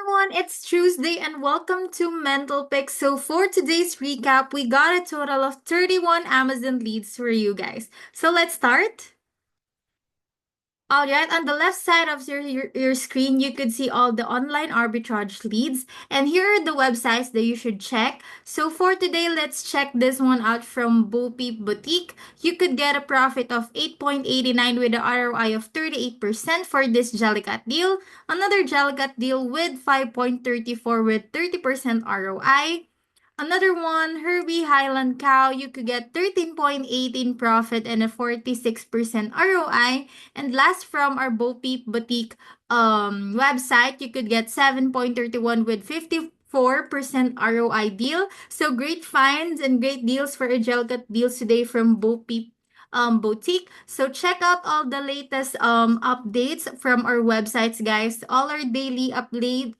everyone, it's Tuesday and welcome to Mental Pick. So for today's recap, we got a total of 31 Amazon leads for you guys. So let's start. All right, on the left side of your screen, you could see all the online arbitrage leads. And here are the websites that you should check. So for today, let's check this one out from Bo Peep Boutique. You could get a profit of 8.89 with an ROI of 38% for this Jellycat deal. Another Jellycat deal with 5.34 with 30% ROI. Another one, Herbie Highland Cow, you could get 13.18 profit and a 46% ROI. And last from our Bo Peep Boutique website, you could get 7.31 with 54% ROI deal. So great finds and great deals for a gel cut deals today from Bo Peep boutique. So check out all the latest updates from our websites, guys. All our daily update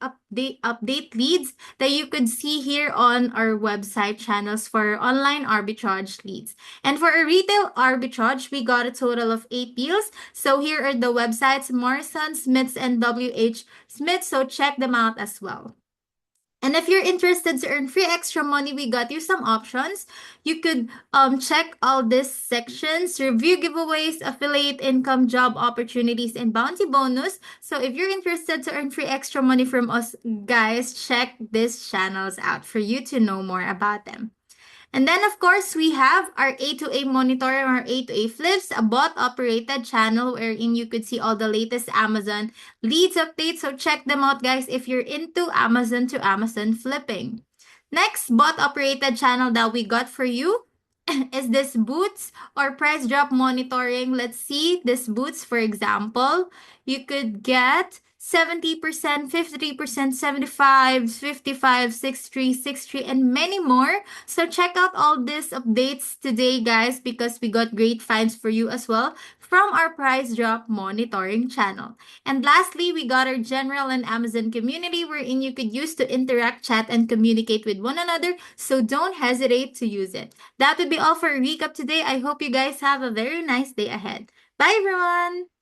leads that you could see here on our website channels for online arbitrage leads. And for a retail arbitrage, we got a total of 8 deals. So here are the websites Morrison, Smiths, and WH Smith. So check them out as well. And if you're interested to earn free extra money, we got you some options. You could check all these sections, review giveaways, affiliate income, job opportunities, and bounty bonus. So if you're interested to earn free extra money from us, guys, check these channels out for you to know more about them. And then, of course, we have our A2A monitoring, our A2A flips, a bot-operated channel wherein you could see all the latest Amazon leads updates. So check them out, guys, if you're into Amazon to Amazon flipping. Next bot-operated channel that we got for you is this boots or price drop monitoring. Let's see this boots, for example. You could get 70%, 53%, 75, 55, 63, 63, and many more. So check out all these updates today, guys, because we got great finds for you as well from our price drop monitoring channel. And lastly, we got our general and Amazon community wherein you could use to interact, chat, and communicate with one another. So don't hesitate to use it. That would be all for a recap today. I hope you guys have a very nice day ahead. Bye, everyone!